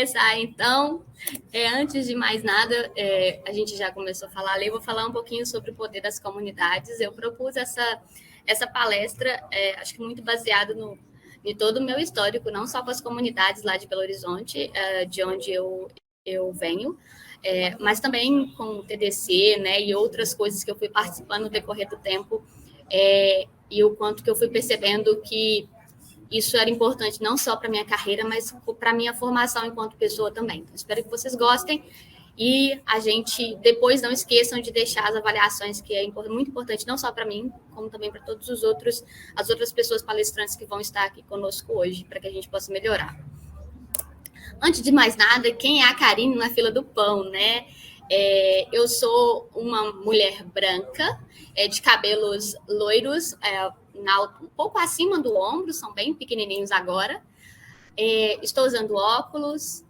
começar, então. Antes de mais nada, a gente já começou a falar ali, eu vou falar um pouquinho sobre o poder das comunidades. Eu propus essa palestra, acho que muito baseado em todo o meu histórico, não só com as comunidades lá de Belo Horizonte, de onde eu venho, mas também com o TDC, né, e outras coisas que eu fui participando no decorrer do tempo, e o quanto que eu fui percebendo que isso era importante não só para a minha carreira, mas para a minha formação enquanto pessoa também. Então, espero que vocês gostem e a gente depois não esqueçam de deixar as avaliações, que é muito importante não só para mim, como também para todos as outras pessoas palestrantes que vão estar aqui conosco hoje, para que a gente possa melhorar. Antes de mais nada, quem é a Karine na fila do pão, né? Eu sou uma mulher branca, de cabelos loiros, um pouco acima do ombro, são bem pequenininhos agora. Estou usando óculos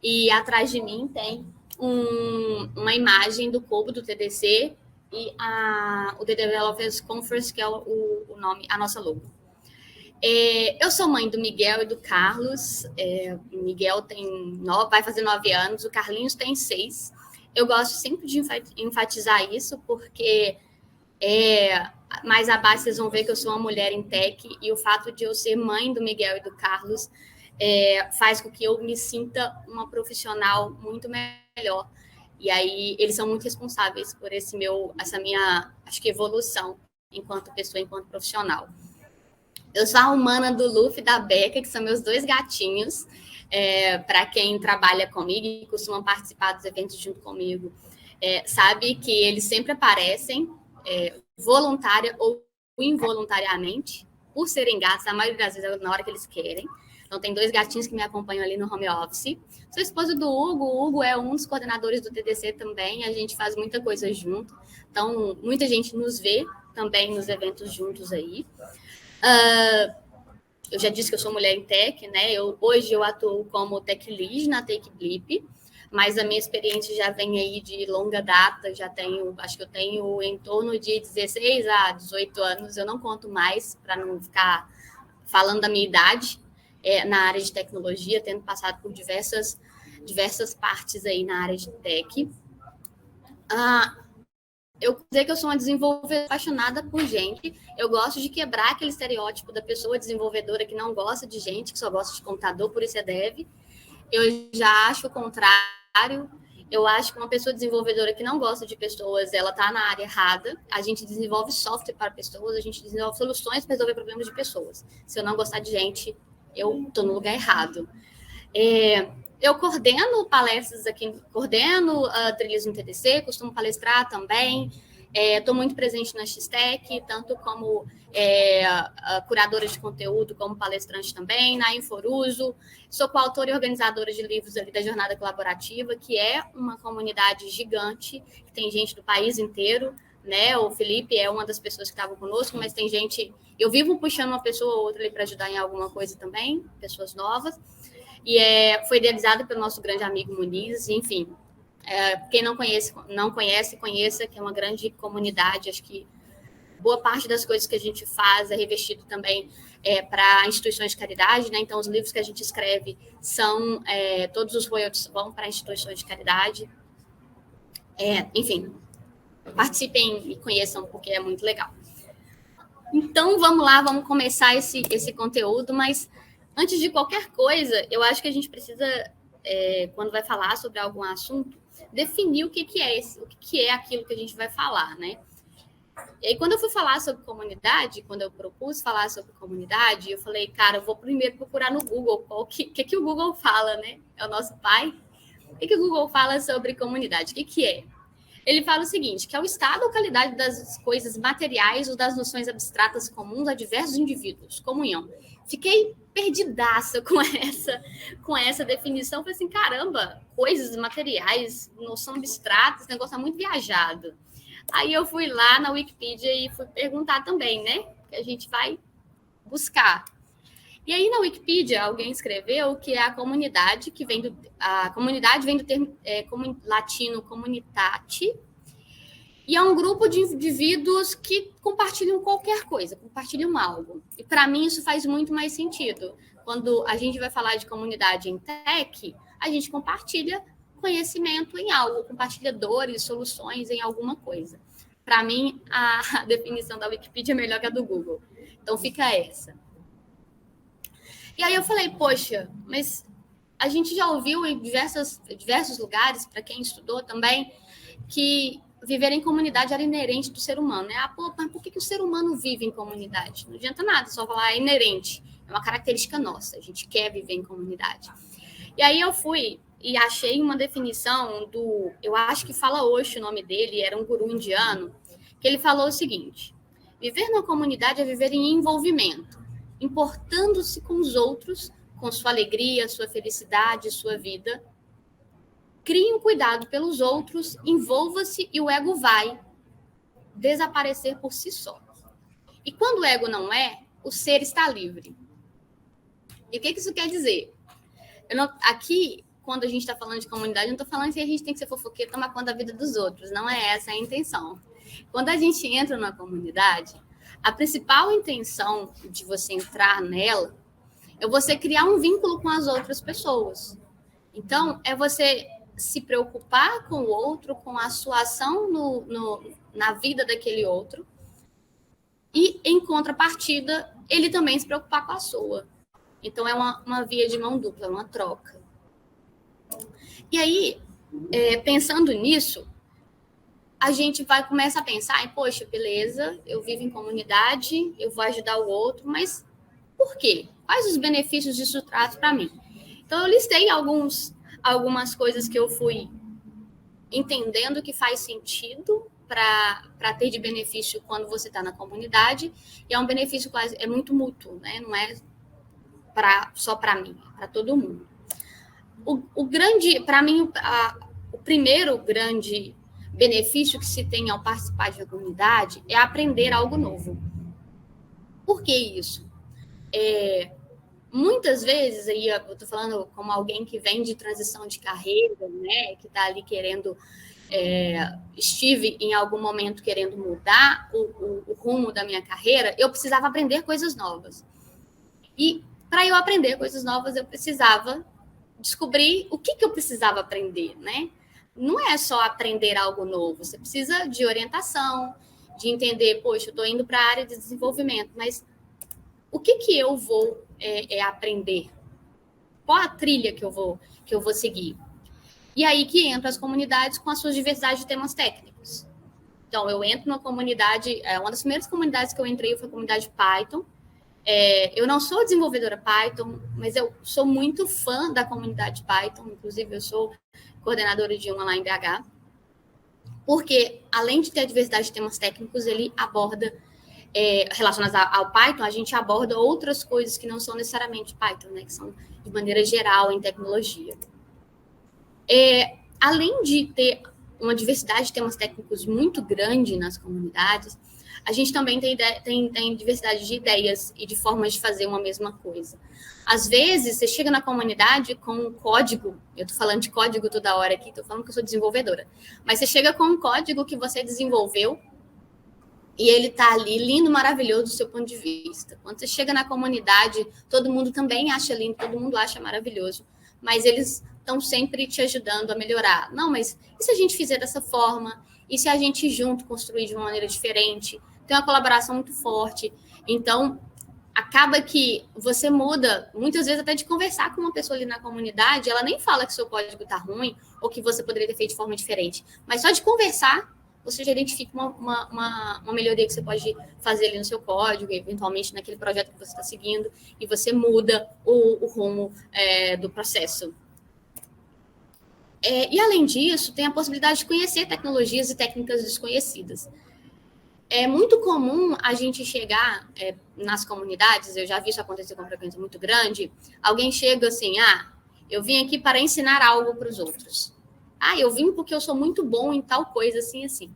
e atrás de mim tem uma imagem do Kobo do TDC e o The Developers Conference, que é o nome, a nossa logo. Eu sou mãe do Miguel e do Carlos. O Miguel vai fazer 9 anos, o Carlinhos tem 6. Eu gosto sempre de enfatizar isso, porque mais abaixo vocês vão ver que eu sou uma mulher em tech, e o fato de eu ser mãe do Miguel e do Carlos faz com que eu me sinta uma profissional muito melhor. E aí eles são muito responsáveis por essa minha, acho que, evolução enquanto pessoa, enquanto profissional. Eu sou a humana do Luffy e da Becca, que são meus 2 gatinhos. Para quem trabalha comigo e costuma participar dos eventos junto comigo, sabe que eles sempre aparecem voluntária ou involuntariamente, por serem gatos, a maioria das vezes é na hora que eles querem. Então, tem 2 gatinhos que me acompanham ali no home office. Sou esposa do Hugo. O Hugo é um dos coordenadores do TDC também. A gente faz muita coisa junto. Então, muita gente nos vê também nos eventos juntos aí. Eu já disse que eu sou mulher em tech, né? Hoje eu atuo como tech lead na Take Blip, mas a minha experiência já vem aí de longa data, acho que eu tenho em torno de 16 a 18 anos, eu não conto mais, para não ficar falando da minha idade, na área de tecnologia, tendo passado por diversas partes aí na área de tech. Eu dizer que eu sou uma desenvolvedora apaixonada por gente. Eu gosto de quebrar aquele estereótipo da pessoa desenvolvedora que não gosta de gente, que só gosta de computador, por isso é dev. Eu já acho o contrário. Eu acho que uma pessoa desenvolvedora que não gosta de pessoas, ela está na área errada. A gente desenvolve software para pessoas, a gente desenvolve soluções para resolver problemas de pessoas. Se eu não gostar de gente, eu estou no lugar errado. Eu coordeno palestras aqui, coordeno trilhas no TDC, costumo palestrar também. Estou muito presente na X-Tech, tanto como curadora de conteúdo, como palestrante também, na Inforuso. Sou coautora e organizadora de livros ali da Jornada Colaborativa, que é uma comunidade gigante, que tem gente do país inteiro, né? O Felipe é uma das pessoas que estavam conosco, mas tem gente... Eu vivo puxando uma pessoa ou outra ali para ajudar em alguma coisa também, pessoas novas. E foi idealizado pelo nosso grande amigo Muniz, enfim. Quem não conhece, conheça, que é uma grande comunidade. Acho que boa parte das coisas que a gente faz é revestido também para instituições de caridade, né? Então, os livros que a gente escreve todos os royalties vão para instituições de caridade. Enfim, participem e conheçam, porque é muito legal. Então, vamos lá, vamos começar esse conteúdo, mas antes de qualquer coisa, eu acho que a gente precisa, quando vai falar sobre algum assunto, definir o que é aquilo que a gente vai falar, né? E aí, quando eu fui falar sobre comunidade, quando eu propus falar sobre comunidade, eu falei, cara, eu vou primeiro procurar no Google o que o Google fala, né? É o nosso pai. O que o Google fala sobre comunidade? O que é? Ele fala o seguinte, que é o estado ou qualidade das coisas materiais ou das noções abstratas comuns a diversos indivíduos, comunhão. Fiquei perdidaça com essa definição. Falei assim, caramba, coisas materiais, noção abstrata, esse negócio é muito viajado. Aí eu fui lá na Wikipedia e fui perguntar também, né? Que a gente vai buscar. E aí na Wikipedia alguém escreveu que é a comunidade, a comunidade vem do termo latino communitate, e é um grupo de indivíduos que compartilham qualquer coisa, compartilham algo. E para mim isso faz muito mais sentido. Quando a gente vai falar de comunidade em tech, a gente compartilha conhecimento em algo, compartilha dores, soluções em alguma coisa. Para mim, a definição da Wikipedia é melhor que a do Google. Então, fica essa. E aí eu falei, poxa, mas a gente já ouviu em diversos lugares, para quem estudou também, que viver em comunidade era inerente do ser humano, né? Ah, pô, mas por que o ser humano vive em comunidade? Não adianta nada, só falar é inerente. É uma característica nossa, a gente quer viver em comunidade. E aí eu fui e achei uma definição eu acho que fala Osho o nome dele, era um guru indiano, que ele falou o seguinte: viver numa comunidade é viver em envolvimento, importando-se com os outros, com sua alegria, sua felicidade, sua vida. Crie um cuidado pelos outros, envolva-se e o ego vai desaparecer por si só. E quando o ego não é, o ser está livre. E o que isso quer dizer? Aqui, quando a gente está falando de comunidade, eu não estou falando que a gente tem que ser fofoqueiro e tomar conta da vida dos outros. Não é essa a intenção. Quando a gente entra numa comunidade, a principal intenção de você entrar nela é você criar um vínculo com as outras pessoas. Então, é você se preocupar com o outro, com a sua ação na vida daquele outro, e, em contrapartida, ele também se preocupar com a sua. Então, é uma via de mão dupla, uma troca. E aí, pensando nisso, a gente começa a pensar, poxa, beleza, eu vivo em comunidade, eu vou ajudar o outro, mas por quê? Quais os benefícios disso traz para mim? Então, eu listei algumas coisas que eu fui entendendo que faz sentido para ter de benefício quando você está na comunidade, e é um benefício quase, é muito mútuo, né? Não é só para mim, é para todo mundo. Para mim, o primeiro grande benefício que se tem ao participar de uma comunidade é aprender algo novo. Por que isso? Muitas vezes, aí eu estou falando como alguém que vem de transição de carreira, né, que está ali querendo, estive em algum momento querendo mudar o rumo da minha carreira, eu precisava aprender coisas novas. E para eu aprender coisas novas, eu precisava descobrir o que eu precisava aprender, né? Não é só aprender algo novo, você precisa de orientação, de entender, poxa, eu estou indo para a área de desenvolvimento, mas o que eu vou aprender? Qual a trilha que eu vou seguir? E aí que entra as comunidades com a sua diversidade de temas técnicos. Então, eu entro numa comunidade, uma das primeiras comunidades que eu entrei foi a comunidade Python. Eu não sou desenvolvedora Python, mas eu sou muito fã da comunidade Python, inclusive eu sou coordenadora de uma lá em BH, porque, além de ter a diversidade de temas técnicos, ele aborda, relacionados ao Python, a gente aborda outras coisas que não são necessariamente Python, né, que são de maneira geral em tecnologia. Além de ter uma diversidade de temas técnicos muito grande nas comunidades, a gente também tem diversidade de ideias e de formas de fazer uma mesma coisa. Às vezes, você chega na comunidade com um código, eu estou falando de código toda hora aqui, estou falando que eu sou desenvolvedora, mas você chega com um código que você desenvolveu e ele está ali lindo, maravilhoso do seu ponto de vista. Quando você chega na comunidade, todo mundo também acha lindo, todo mundo acha maravilhoso, mas eles estão sempre te ajudando a melhorar. Não, mas e se a gente fizer dessa forma? E se a gente junto construir de uma maneira diferente? Tem uma colaboração muito forte. Então, acaba que você muda, muitas vezes até de conversar com uma pessoa ali na comunidade, ela nem fala que seu código está ruim ou que você poderia ter feito de forma diferente. Mas só de conversar, você já identifica uma melhoria que você pode fazer ali no seu código, eventualmente naquele projeto que você está seguindo, e você muda o rumo do processo. E, além disso, tem a possibilidade de conhecer tecnologias e técnicas desconhecidas. É muito comum a gente chegar nas comunidades, eu já vi isso acontecer com uma frequência muito grande, alguém chega assim, eu vim aqui para ensinar algo para os outros. Eu vim porque eu sou muito bom em tal coisa, assim, assim.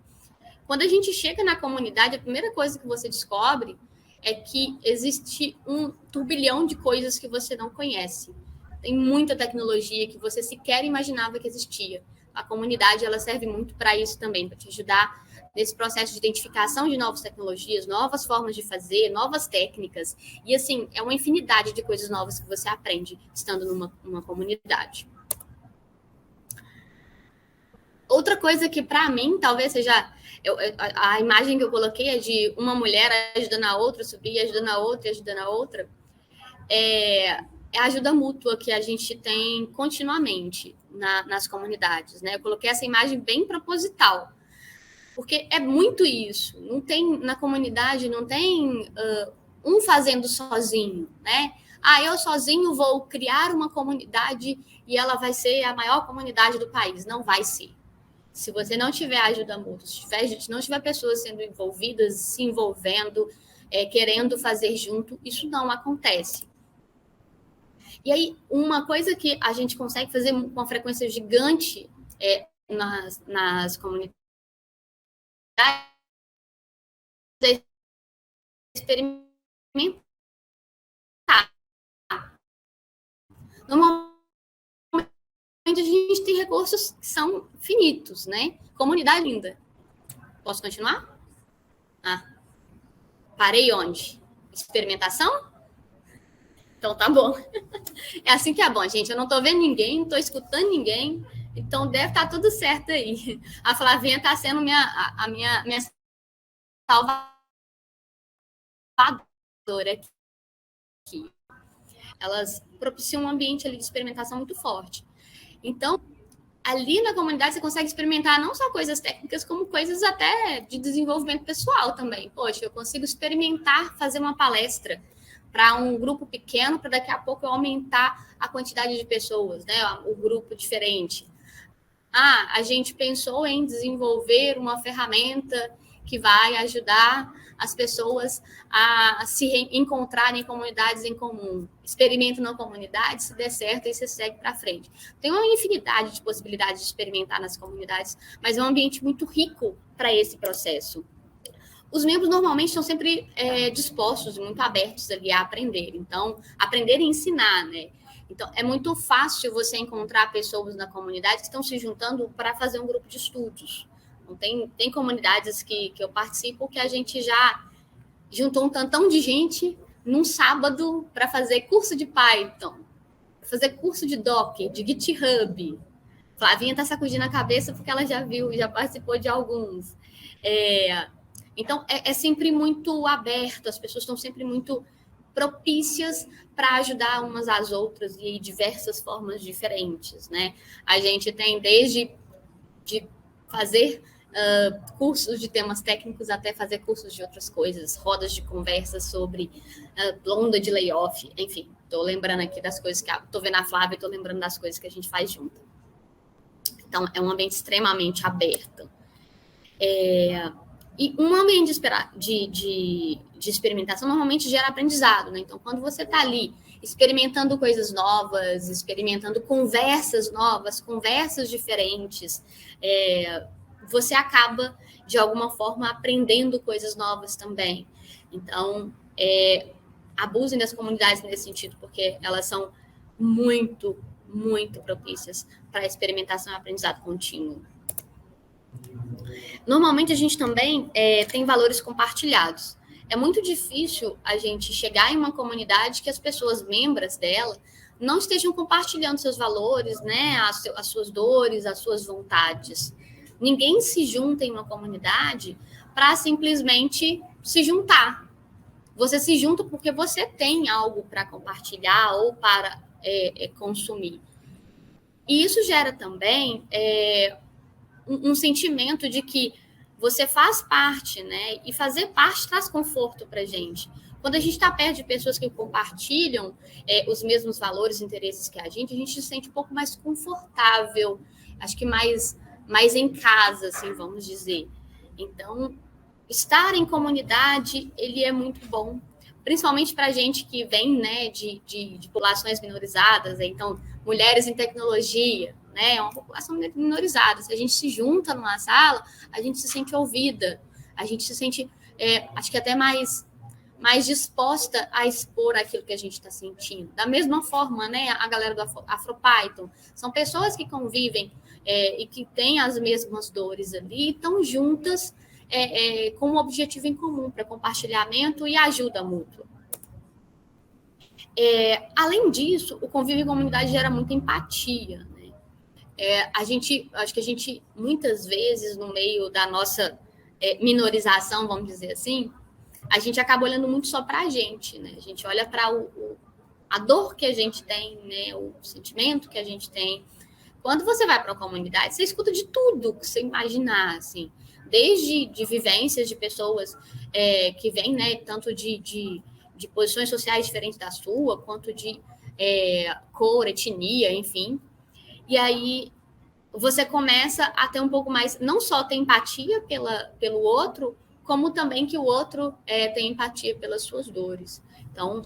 Quando a gente chega na comunidade, a primeira coisa que você descobre é que existe um turbilhão de coisas que você não conhece. Tem muita tecnologia que você sequer imaginava que existia. A comunidade, ela serve muito para isso também, para te ajudar nesse processo de identificação de novas tecnologias, novas formas de fazer, novas técnicas. E, assim, é uma infinidade de coisas novas que você aprende estando numa comunidade. Outra coisa que, para mim, talvez seja... a imagem que eu coloquei é de uma mulher ajudando a outra, subir, ajudando a outra, ajudando a outra. É a ajuda mútua que a gente tem continuamente nas comunidades, né? Eu coloquei essa imagem bem proposital, porque é muito isso. Não tem, na comunidade, não tem um fazendo sozinho, né? Eu sozinho vou criar uma comunidade e ela vai ser a maior comunidade do país. Não vai ser. Se você não tiver ajuda mútua, se não tiver pessoas sendo envolvidas, se envolvendo, querendo fazer junto, isso não acontece. E aí, uma coisa que a gente consegue fazer com uma frequência gigante nas comunidades é experimentar. Normalmente, a gente tem recursos que são finitos, né? Comunidade linda. Posso continuar? Parei onde? Experimentação? Então tá bom. É assim que é bom, gente. Eu não tô vendo ninguém, não tô escutando ninguém, então deve estar tudo certo aí. A Flavinha tá sendo a minha salvadora aqui. Elas propiciam um ambiente ali de experimentação muito forte. Então, ali na comunidade você consegue experimentar não só coisas técnicas, como coisas até de desenvolvimento pessoal também. Poxa, eu consigo experimentar fazer uma palestra para um grupo pequeno, para daqui a pouco eu aumentar a quantidade de pessoas, né? O grupo diferente. A gente pensou em desenvolver uma ferramenta que vai ajudar as pessoas a se encontrarem em comunidades em comum. Experimenta na comunidade, se der certo, aí você segue para frente. Tem uma infinidade de possibilidades de experimentar nas comunidades, mas é um ambiente muito rico para esse processo. Os membros normalmente estão sempre dispostos, muito abertos ali a aprender. Então, aprender e ensinar, né? Então, é muito fácil você encontrar pessoas na comunidade que estão se juntando para fazer um grupo de estudos. Então, tem comunidades que eu participo que a gente já juntou um tantão de gente num sábado para fazer curso de Python, fazer curso de Docker, de GitHub. Flavinha está sacudindo a cabeça porque ela já viu, já participou de alguns. Então, é sempre muito aberto, as pessoas estão sempre muito propícias para ajudar umas às outras e diversas formas diferentes, né? A gente tem desde de fazer cursos de temas técnicos até fazer cursos de outras coisas, rodas de conversa sobre onda de layoff, enfim, estou lembrando aqui das coisas que estou vendo a Flávia e estou lembrando das coisas que a gente faz junto. Então, é um ambiente extremamente aberto. E um ambiente de experimentação normalmente gera aprendizado, né? Então, quando você está ali experimentando coisas novas, experimentando conversas novas, conversas diferentes, você acaba, de alguma forma, aprendendo coisas novas também. Então, abusem das comunidades nesse sentido, porque elas são muito, muito propícias para a experimentação e aprendizado contínuo. Normalmente, a gente também tem valores compartilhados. É muito difícil a gente chegar em uma comunidade que as pessoas membros dela não estejam compartilhando seus valores, né, as suas dores, as suas vontades. Ninguém se junta em uma comunidade para simplesmente se juntar. Você se junta porque você tem algo para compartilhar ou para consumir. E isso gera também um sentimento de que você faz parte, né? E fazer parte traz conforto para a gente. Quando a gente está perto de pessoas que compartilham os mesmos valores e interesses que a gente se sente um pouco mais confortável, acho que mais em casa, assim, vamos dizer. Então, estar em comunidade, ele é muito bom, principalmente para a gente que vem, né, de populações minorizadas, então, mulheres em tecnologia, né, é uma população minorizada. Se a gente se junta numa sala, a gente se sente ouvida, a gente se sente, acho que até mais disposta a expor aquilo que a gente está sentindo. Da mesma forma, né, a galera do AfroPython, são pessoas que convivem e que têm as mesmas dores ali, e estão juntas com um objetivo em comum, para compartilhamento e ajuda mútua. Além disso, o convívio em comunidade gera muita empatia, né? Acho que a gente, muitas vezes, no meio da nossa minorização, vamos dizer assim, a gente acaba olhando muito só para a gente, né? A gente olha para a dor que a gente tem, né? O sentimento que a gente tem. Quando você vai para a comunidade, você escuta de tudo que você imaginar, assim, desde de vivências de pessoas que vêm, né? Tanto de posições sociais diferentes da sua, quanto de cor, etnia, enfim. E aí você começa a ter um pouco mais, não só ter empatia pelo outro, como também que o outro tem empatia pelas suas dores. Então,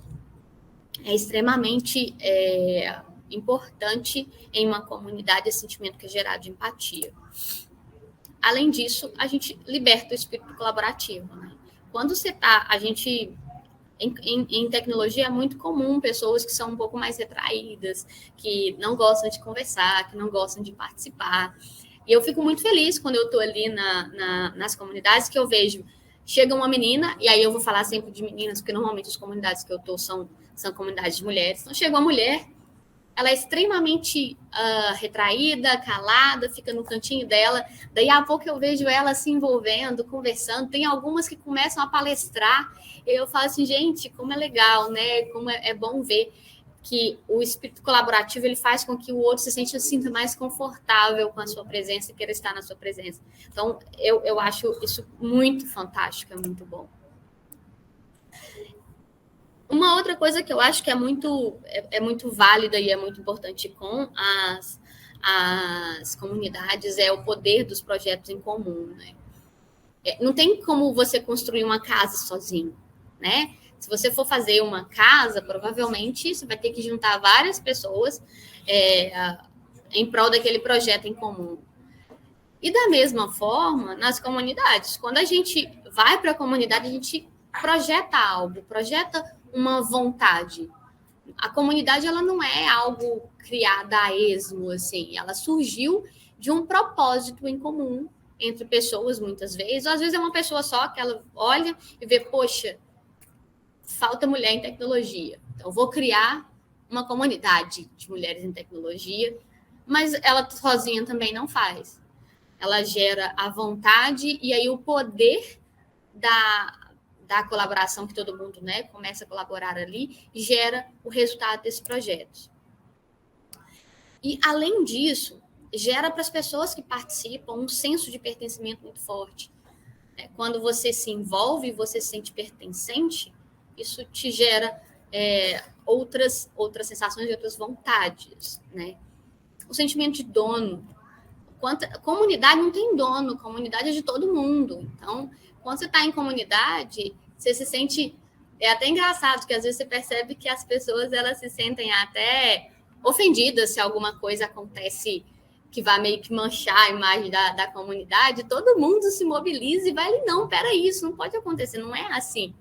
é extremamente importante em uma comunidade esse sentimento que é gerado de empatia. Além disso, a gente liberta o espírito colaborativo, né? Quando você está, a gente... Em tecnologia é muito comum pessoas que são um pouco mais retraídas, que não gostam de conversar, que não gostam de participar. E eu fico muito feliz quando eu estou ali nas comunidades, que eu vejo, chega uma menina, e aí eu vou falar sempre de meninas, porque normalmente as comunidades que eu estou são comunidades de mulheres. Então chega uma mulher, ela é extremamente retraída, calada, fica no cantinho dela. Daí a pouco eu vejo ela se envolvendo, conversando. Tem algumas que começam a palestrar. E eu falo assim, gente, como é legal, né? Como é bom ver que o espírito colaborativo ele faz com que o outro se sinta mais confortável com a sua presença e queira estar na sua presença. Então, eu acho isso muito fantástico, é muito bom. Uma outra coisa que eu acho que é muito válida e é muito importante com as comunidades é o poder dos projetos em comum, né? Não tem como você construir uma casa sozinho, né? Se você for fazer uma casa, provavelmente você vai ter que juntar várias pessoas em prol daquele projeto em comum. E da mesma forma, nas comunidades, quando a gente vai para a comunidade, a gente projeta algo, projeta uma vontade. A comunidade ela não é algo criado a esmo, assim, ela surgiu de um propósito em comum entre pessoas, muitas vezes, ou às vezes é uma pessoa só que ela olha e vê, poxa, falta mulher em tecnologia, então vou criar uma comunidade de mulheres em tecnologia, mas ela sozinha também não faz. Ela gera a vontade e aí o poder da colaboração que todo mundo, né, começa a colaborar ali, gera o resultado desses projetos. E, além disso, gera para as pessoas que participam um senso de pertencimento muito forte. Quando você se envolve, você se sente pertencente, isso te gera outras sensações e outras vontades, né? O sentimento de dono. Comunidade não tem dono, comunidade é de todo mundo. Então, quando você está em comunidade, você se sente... É até engraçado, porque às vezes você percebe que as pessoas elas se sentem até ofendidas se alguma coisa acontece que vai meio que manchar a imagem da comunidade. Todo mundo se mobiliza e vai ali, não, peraí, isso não pode acontecer, não é assim.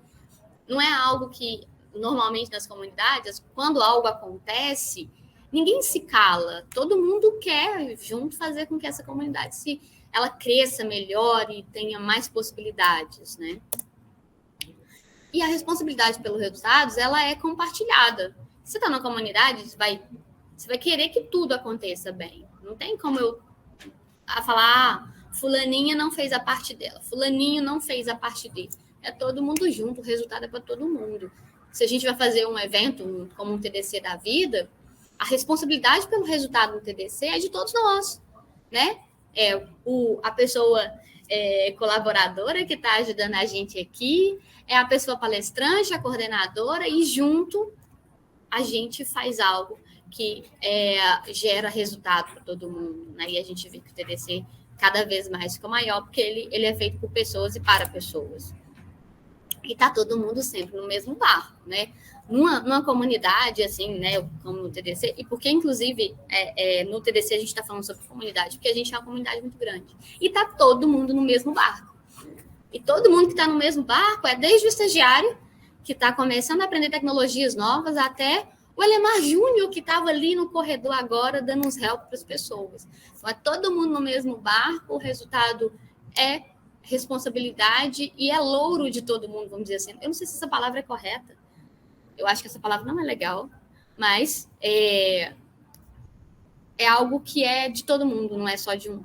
Não é algo que, normalmente nas comunidades, quando algo acontece, ninguém se cala, todo mundo quer junto fazer com que essa comunidade ela cresça melhor e tenha mais possibilidades, né? E a responsabilidade pelos resultados, ela é compartilhada. Se você está na comunidade, você vai querer que tudo aconteça bem. Não tem como eu falar, fulaninha não fez a parte dela, fulaninho não fez a parte dele. É todo mundo junto, o resultado é para todo mundo. Se a gente vai fazer um evento como um TDC da vida, a responsabilidade pelo resultado do TDC é de todos nós, né? A pessoa colaboradora que está ajudando a gente aqui, é a pessoa palestrante, a coordenadora, e junto a gente faz algo que gera resultado para todo mundo, né? E a gente vê que o TDC cada vez mais fica maior, porque ele é feito por pessoas e para pessoas. E está todo mundo sempre no mesmo barco, né? Numa comunidade, assim, né, como no TDC, e porque, inclusive, no TDC a gente está falando sobre comunidade, porque a gente é uma comunidade muito grande. E está todo mundo no mesmo barco. E todo mundo que está no mesmo barco desde o estagiário, que está começando a aprender tecnologias novas, até o Elemar Júnior, que estava ali no corredor agora, dando uns help para as pessoas. Então, todo mundo no mesmo barco, o resultado é responsabilidade e é louro de todo mundo, vamos dizer assim. Eu não sei se essa palavra é correta. Eu acho que essa palavra não é legal, mas é algo que é de todo mundo, não é só de um.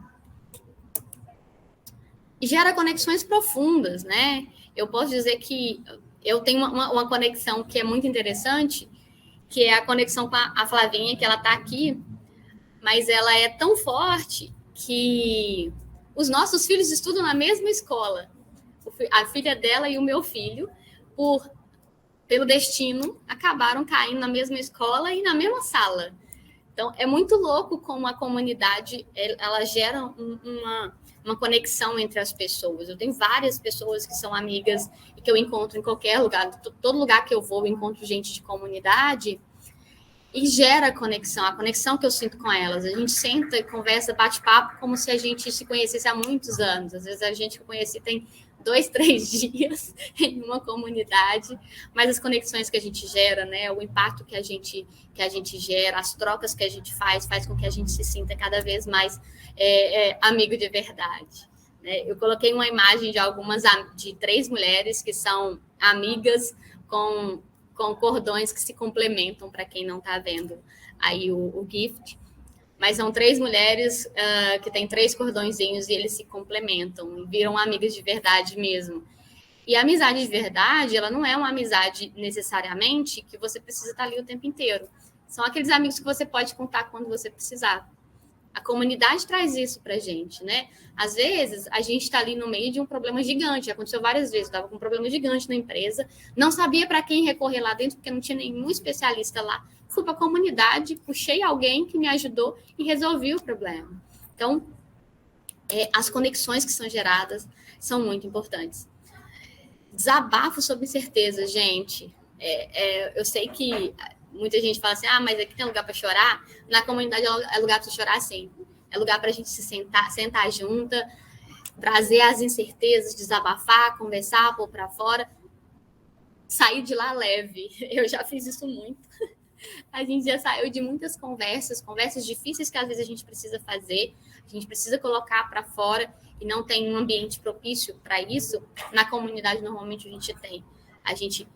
E gera conexões profundas, né? Eu posso dizer que eu tenho uma conexão que é muito interessante, que é a conexão com a Flavinha, que ela está aqui, mas ela é tão forte que os nossos filhos estudam na mesma escola. A filha dela e o meu filho, pelo destino, acabaram caindo na mesma escola e na mesma sala. Então, é muito louco como a comunidade ela gera uma conexão entre as pessoas. Eu tenho várias pessoas que são amigas e que eu encontro em qualquer lugar. Todo lugar que eu vou, eu encontro gente de comunidade e gera conexão. A conexão que eu sinto com elas. A gente senta, conversa, bate papo como se a gente se conhecesse há muitos anos. Às vezes a gente que eu conheci tem 2, 3 dias em uma comunidade, mas as conexões que a gente gera, né, o impacto que a gente gera, as trocas que a gente faz com que a gente se sinta cada vez mais amigo de verdade. Né? Eu coloquei uma imagem de 3 mulheres que são amigas com cordões que se complementam, para quem não está vendo aí o gift. Mas são 3 mulheres que têm 3 cordõezinhos e eles se complementam e viram amigas de verdade mesmo. E a amizade de verdade, ela não é uma amizade necessariamente que você precisa estar ali o tempo inteiro. São aqueles amigos que você pode contar quando você precisar. A comunidade traz isso para a gente, né? Às vezes, a gente está ali no meio de um problema gigante. Aconteceu várias vezes. Eu estava com um problema gigante na empresa. Não sabia para quem recorrer lá dentro, porque não tinha nenhum especialista lá. Fui para a comunidade, puxei alguém que me ajudou e resolvi o problema. Então, as conexões que são geradas são muito importantes. Desabafo sobre incerteza, gente. Eu sei que muita gente fala assim, mas aqui tem lugar para chorar. Na comunidade é lugar para chorar, sim. É lugar para a gente se sentar junta, trazer as incertezas, desabafar, conversar, pôr para fora, sair de lá leve. Eu já fiz isso muito. A gente já saiu de muitas conversas difíceis que às vezes a gente precisa fazer, a gente precisa colocar para fora e não tem um ambiente propício para isso. Na comunidade, normalmente, a gente tem. A gente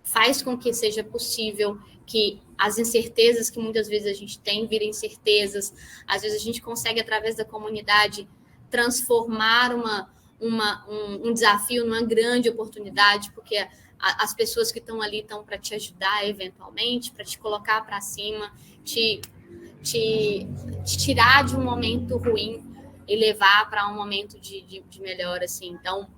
faz com que seja possível que as incertezas que muitas vezes a gente tem virem certezas. Às vezes a gente consegue, através da comunidade, transformar um desafio numa grande oportunidade, porque as pessoas que estão ali estão para te ajudar eventualmente, para te colocar para cima, te tirar de um momento ruim e levar para um momento de melhor, assim. Então,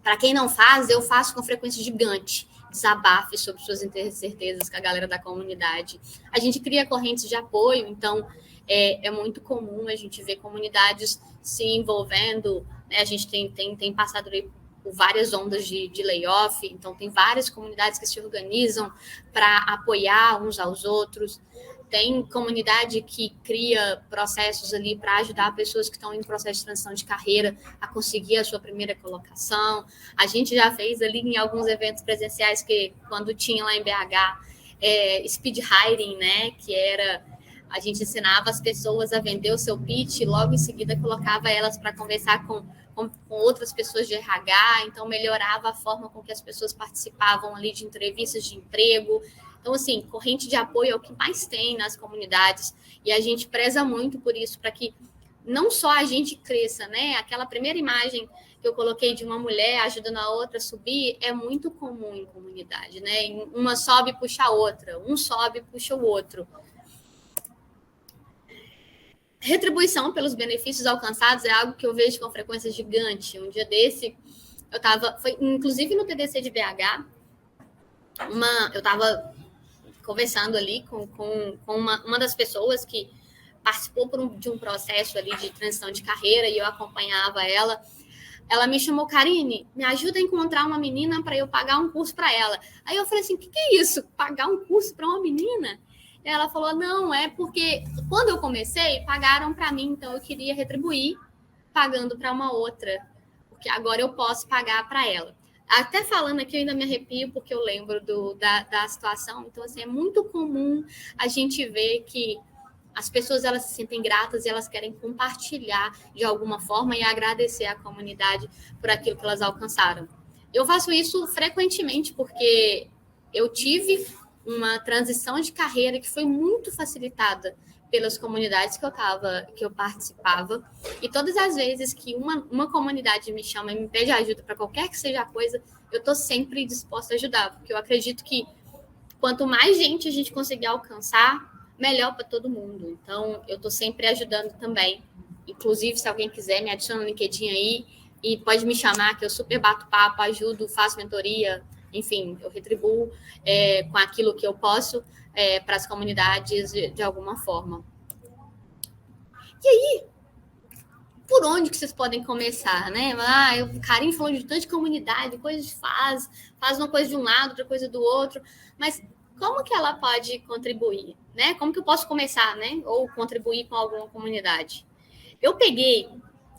para quem não faz, eu faço com frequência gigante, desabafe sobre suas incertezas com a galera da comunidade. A gente cria correntes de apoio, então é muito comum a gente ver comunidades se envolvendo, né? A gente tem passado por várias ondas de layoff, então tem várias comunidades que se organizam para apoiar uns aos outros. Tem comunidade que cria processos ali para ajudar pessoas que estão em processo de transição de carreira a conseguir a sua primeira colocação. A gente já fez ali em alguns eventos presenciais que, quando tinha lá em BH, speed hiring, né? Que era, a gente ensinava as pessoas a vender o seu pitch e logo em seguida colocava elas para conversar com outras pessoas de RH, então melhorava a forma com que as pessoas participavam ali de entrevistas de emprego. Então, assim, corrente de apoio é o que mais tem nas comunidades e a gente preza muito por isso, para que não só a gente cresça, né? Aquela primeira imagem que eu coloquei de uma mulher ajudando a outra a subir é muito comum em comunidade, né? Uma sobe, puxa a outra, um sobe, puxa o outro. Retribuição pelos benefícios alcançados é algo que eu vejo com frequência gigante. Um dia desse, foi inclusive no TDC de BH, eu estava conversando ali com uma das pessoas que participou de um processo ali de transição de carreira e eu acompanhava ela. Ela me chamou, Karine, me ajuda a encontrar uma menina para eu pagar um curso para ela. Aí eu falei assim, o que é isso? Pagar um curso para uma menina? E ela falou, não, é porque quando eu comecei, pagaram para mim, então eu queria retribuir pagando para uma outra, porque agora eu posso pagar para ela. Até falando aqui, eu ainda me arrepio, porque eu lembro da situação. Então, assim, é muito comum a gente ver que as pessoas, elas se sentem gratas e elas querem compartilhar de alguma forma e agradecer à comunidade por aquilo que elas alcançaram. Eu faço isso frequentemente, porque eu tive uma transição de carreira que foi muito facilitada pelas comunidades que eu participava, e todas as vezes que uma comunidade me chama e me pede ajuda para qualquer que seja a coisa, eu estou sempre disposta a ajudar, porque eu acredito que quanto mais gente a gente conseguir alcançar, melhor para todo mundo. Então, eu estou sempre ajudando também. Inclusive, se alguém quiser, me adiciona no LinkedIn aí e pode me chamar, que eu super bato papo, ajudo, faço mentoria, enfim, eu retribuo com aquilo que eu posso para as comunidades de alguma forma. E aí, por onde que vocês podem começar, né? O Karim falou de tanta comunidade, coisas faz uma coisa de um lado, outra coisa do outro, mas como que ela pode contribuir, né? Como que eu posso começar, né? Ou contribuir com alguma comunidade? Eu peguei,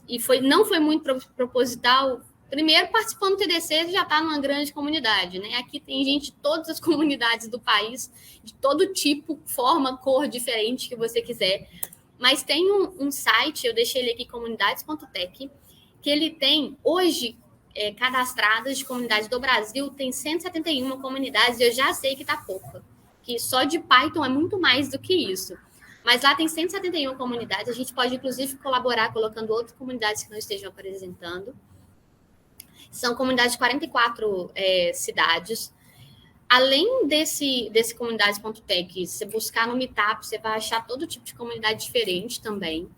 e não foi muito proposital, primeiro, participando do TDC, já está numa grande comunidade, né? Aqui tem gente de todas as comunidades do país, de todo tipo, forma, cor diferente que você quiser. Mas tem um site, eu deixei ele aqui, comunidades.tech, que ele tem, hoje, cadastradas de comunidades do Brasil, tem 171 comunidades, e eu já sei que está pouca, que só de Python é muito mais do que isso. Mas lá tem 171 comunidades, a gente pode, inclusive, colaborar colocando outras comunidades que não estejam apresentando. São comunidades de 44 cidades. Além desse comunidades.tech, você buscar no Meetup, você vai achar todo tipo de comunidade diferente também.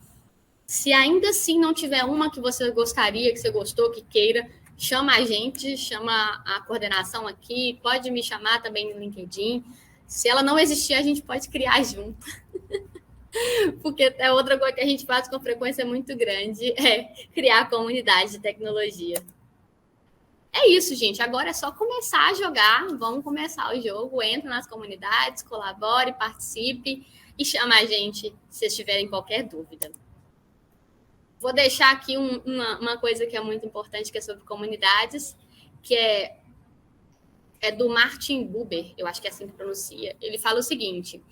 Se ainda assim não tiver uma que você gostaria, que você gostou, que queira, chama a gente, chama a coordenação aqui, pode me chamar também no LinkedIn. Se ela não existir, a gente pode criar junto. Porque é outra coisa que a gente faz com frequência muito grande, é criar comunidade de tecnologia. É isso, gente. Agora é só começar a jogar. Vamos começar o jogo. Entra nas comunidades, colabore, participe e chama a gente se vocês tiverem qualquer dúvida. Vou deixar aqui uma coisa que é muito importante, que é sobre comunidades, que é do Martin Buber, eu acho que é assim que pronuncia. Ele fala o seguinte: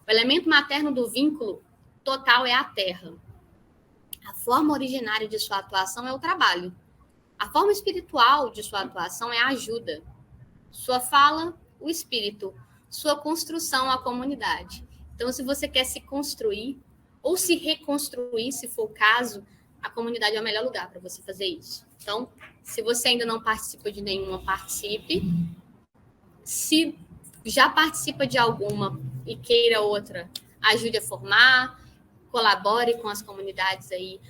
o elemento materno do vínculo total é a terra. A forma originária de sua atuação é o trabalho. A forma espiritual de sua atuação é a ajuda. Sua fala, o espírito. Sua construção, a comunidade. Então, se você quer se construir ou se reconstruir, se for o caso, a comunidade é o melhor lugar para você fazer isso. Então, se você ainda não participa de nenhuma, participe. Se já participa de alguma e queira outra, ajude a formar, colabore com as comunidades aí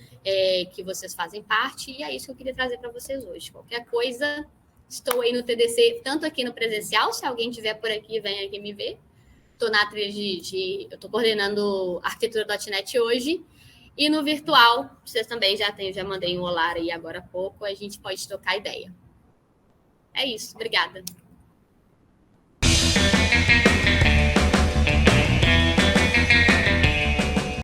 que vocês fazem parte, e é isso que eu queria trazer para vocês hoje. Qualquer coisa, estou aí no TDC, tanto aqui no presencial, se alguém estiver por aqui, vem aqui me ver. Estou na trilha eu estou coordenando arquitetura.net hoje, e no virtual, vocês também já mandei um olá aí agora há pouco, a gente pode trocar ideia. É isso, obrigada.